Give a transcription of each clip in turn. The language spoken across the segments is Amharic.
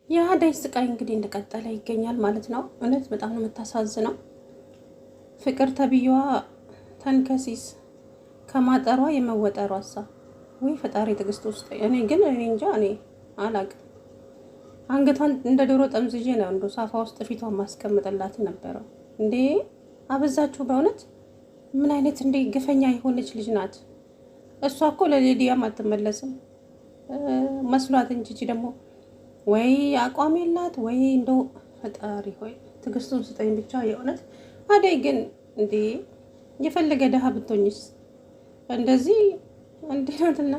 የአደይ ስቃይ እንግዲህ እንደቀጠለ ይገኛል ማለት ነው። እውነት በጣም ነው የምታሳዝነው። ፍቅር ተብዬዋ ተንከሲስ ከማጠሯ የመወጠሯ ወይ ፈጣሪ ትዕግስት ውስጥ እኔ እንጃ እኔ አላቅም። አንገቷን እንደ ዶሮ ጠምዝዤ ነው እንዶ ሳፋ ውስጥ ፊቷን ማስቀምጥላት ነበረው። እንዴ አበዛችሁ በእውነት ምን አይነት እንዴ ግፈኛ የሆነች ልጅ ናት። እሷ እኮ ለሊዲያም አትመለስም መስሏት እንጂ ደግሞ ወይ አቋም የላት ወይ እንደው ፈጣሪ ሆይ ትዕግስቱን ስጠኝ ብቻ። የእውነት አደይ ግን እንዴ የፈለገ ደሃ ብትሆኝስ እንደዚህ እንዴትና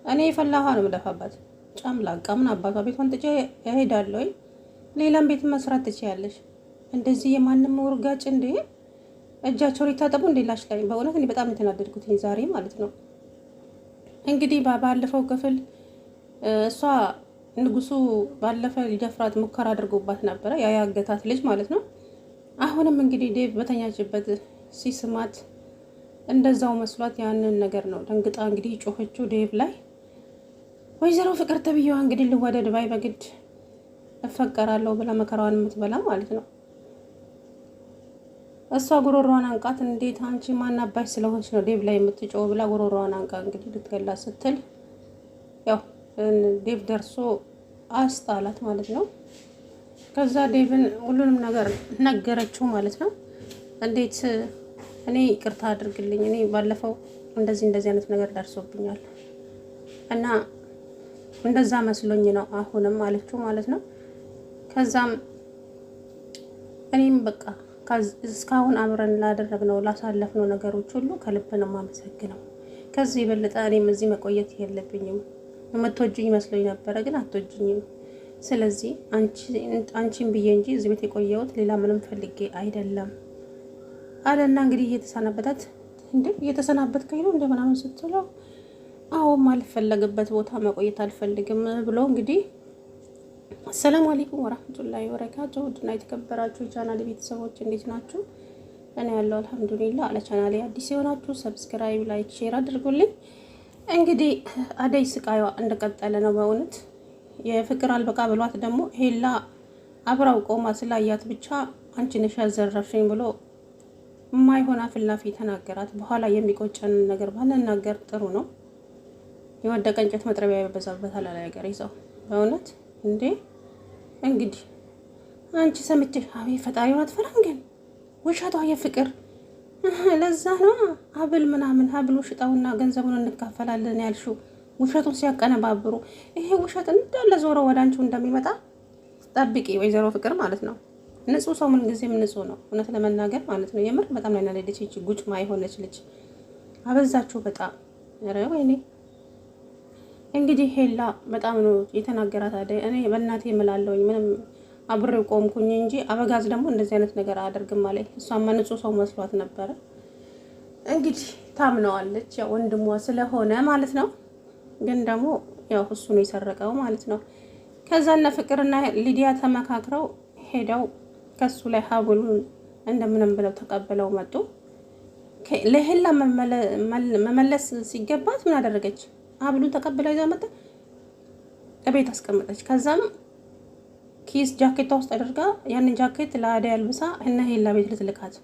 እኔ የፈላኋ ነው የምደፋባት። ጫምላቃ ምን አባቷ ቤቷን ጥቼ እሄዳለሁ ወይ ሌላም ቤት መስራት ትችያለሽ። እንደዚህ የማንም ውርጋጭ እንዴ እጃቸው ሊታጠቡ እንዴላሽ ላይ በእውነት እኔ በጣም የተናደድኩት ዛሬ ማለት ነው። እንግዲህ ባለፈው ክፍል እሷ ንጉሱ ባለፈ ሊደፍራት ሙከራ አድርጎባት ነበረ፣ ያ ያገታት ልጅ ማለት ነው። አሁንም እንግዲህ ዴቭ በተኛችበት ሲስማት እንደዛው መስሏት ያንን ነገር ነው ደንግጣ እንግዲህ ጮኸችው ዴቭ ላይ። ወይዘሮ ፍቅር ተብዬዋ እንግዲህ ልወደድ ባይ በግድ እፈቀራለሁ ብላ መከራዋን የምትበላ ማለት ነው። እሷ ጉሮሯን አንቃት እንዴት አንቺ ማናባሽ ስለሆንሽ ነው ዴቭ ላይ የምትጮው ብላ ጉሮሯን አንቃ እንግዲህ ልትገላ ስትል ያው ዴቭ ደርሶ አስጣላት ማለት ነው። ከዛ ዴቭን ሁሉንም ነገር ነገረችው ማለት ነው። እንዴት እኔ ይቅርታ አድርግልኝ፣ እኔ ባለፈው እንደዚህ አይነት ነገር ደርሶብኛል እና እንደዛ መስሎኝ ነው አሁንም አለችው ማለት ነው። ከዛም እኔም በቃ እስካሁን አብረን ላደረግነው ላሳለፍነው ነገሮች ሁሉ ከልብ ነው የማመሰግነው። ከዚህ የበለጠ እኔም እዚህ መቆየት የለብኝም። የምትወጂኝ መስሎኝ ነበረ ግን አትወጂኝም። ስለዚህ አንቺን ብዬ እንጂ እዚህ ቤት የቆየሁት ሌላ ምንም ፈልጌ አይደለም አለና እንግዲህ እየተሰናበታት እንዴ እየተሰናበትከኝ ነው እንደ ምናምን ስትለው አዎ ማልፈለግበት ቦታ መቆየት አልፈልግም ብሎ እንግዲህ አሰላሙ አለይኩም ወራህመቱላሂ ወበረካቱ። ውድና የተከበራችሁ ቻናል ቤተሰቦች እንዴት ናችሁ? እኔ ያለው አልሐምዱሊላህ። አለ ቻናሌ አዲስ የሆናችሁ ሰብስክራይብ፣ ላይክ፣ ሼር አድርጉልኝ። እንግዲህ አደይ ስቃይዋ እንደቀጠለ ነው። በእውነት የፍቅር አልበቃ ብሏት ደግሞ ሄላ አብራው ቆማ ስላያት ብቻ አንቺ ነሽ ያዘረፍሽኝ ብሎ የማይሆን አፍላፊ ተናገራት። በኋላ የሚቆጨን ነገር ባንናገር ጥሩ ነው። የወደቀ እንጨት መጥረቢያ ይበዛበታል አለ ነገር ይዘው በእውነት እንዴ እንግዲህ አንቺ ሰምቼሽ አቤት ፈጣሪውን አትፈራም ግን ውሸቷ የፍቅር ለዛ ነው ሀብል ምናምን ሀብሉ ሽጣውና ገንዘቡን እንካፈላለን ያልሽው ውሸቱን ሲያቀነባብሩ ይሄ ውሸት እንዳለ ዞሮ ወደ አንቺው እንደሚመጣ ጠብቂ ወይዘሮ ፍቅር ማለት ነው። ንጹህ ሰው ምን ጊዜም ንጹህ ነው እውነት ለመናገር ማለት ነው። የምር በጣም ላይ ናለች እቺ ጉጭማ የሆነች ልጅ አበዛችሁ በጣም ኧረ ወይኔ። እንግዲህ ሄላ በጣም ነው የተናገራት አደይ እኔ በእናቴ እምላለሁኝ ምንም አብሬው ቆምኩኝ እንጂ አበጋዝ ደግሞ እንደዚህ አይነት ነገር አያደርግም ማለት እሷማ ንጹህ ሰው መስሏት ነበረ። እንግዲህ ታምነዋለች ያው ወንድሟ ስለሆነ ማለት ነው። ግን ደግሞ ያው እሱ ነው የሰረቀው ማለት ነው። ከዛና ፍቅርና ሊዲያ ተመካክረው ሄደው ከሱ ላይ ሀብሉን እንደምንም ብለው ተቀብለው መጡ። ለሄላ መመለስ ሲገባት ምን አደረገች? ሀብሉን ተቀብላ ይዛ መጣ እቤት አስቀመጠች። ከዛም ኪስ ጃኬቷ ውስጥ አድርጋ ያንን ጃኬት ለአደይ አልብሳ እና ሄላ ቤት ልትልካት።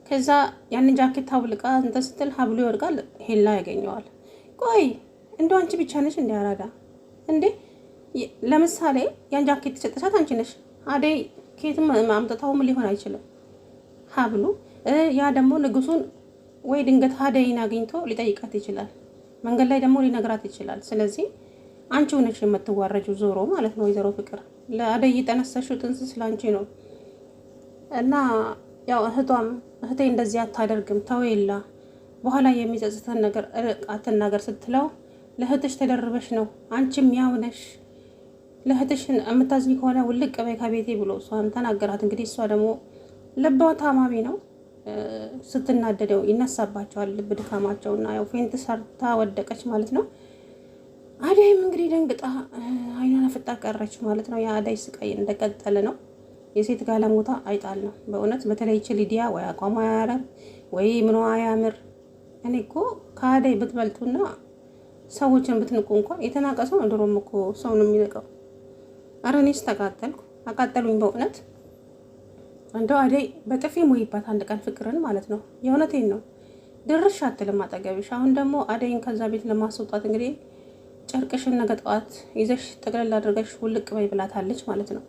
ከዛ ያንን ጃኬት አውልቃ እንትን ስትል ሀብሉ ይወድቃል፣ ሄላ ያገኘዋል። ቆይ እንደው አንቺ ብቻ ነሽ እንደ አራዳ እንዴ? ለምሳሌ ያን ጃኬት ተሰጠሻት አንቺ ነሽ። አደይ ኬትም ማምጣታውም ሊሆን አይችልም ሀብሉ። ያ ደግሞ ንጉሱን ወይ ድንገት አደይን አግኝቶ ሊጠይቃት ይችላል፣ መንገድ ላይ ደግሞ ሊነግራት ይችላል። ስለዚህ አንቺ ሆነሽ የምትዋረጂው ዞሮ ማለት ነው ወይዘሮ ፍቅር። ለአደይ የጠነሰሽው ጥንስስ ላንቺ ነው። እና ያው እህቴ እንደዚህ አታደርግም ተወይላ በኋላ የሚጸጽተን ነገር አትናገር ስትለው ለእህትሽ ተደርበሽ ነው አንቺም ያው ነሽ፣ ለእህትሽ የምታዝኝ ከሆነ ውልቅ በይ ከቤቴ ብሎ እሷን ተናገራት። እንግዲህ እሷ ደግሞ ልቧ ታማሚ ነው፣ ስትናደደው ይነሳባቸዋል ልብ ድካማቸውና ያው ፌንት ሰርታ ወደቀች ማለት ነው። አደይም እንግዲህ ደንግጣ አይኗን አፍጣ ቀረች ማለት ነው። የአደይ ስቃይ እንደቀጠለ ነው። የሴት ጋለሞታ አይጣል ነው በእውነት። በተለይ ሊዲያ ወይ አቋሟ አያምር ወይ ምኗ አያምር። እኔ እኮ ከአደይ ብትበልጡና ሰዎችን ብትንቁ እንኳን የተናቀ ሰው ድሮም እኮ ሰው ነው የሚነቀው። ኧረ እኔስ ተቃጠልኩ፣ አቃጠሉኝ በእውነት። እንደው አደይ በጥፊ ሙይባት አንድ ቀን ፍቅርን ማለት ነው። የእውነቴን ነው። ድርሽ አትልም አጠገብሽ። አሁን ደግሞ አደይን ከዛ ቤት ለማስወጣት እንግዲህ ጨርቅሽን ነገ ጠዋት ይዘሽ ጠቅለል አድርገሽ ውልቅ በይ ብላታለች ማለት ነው።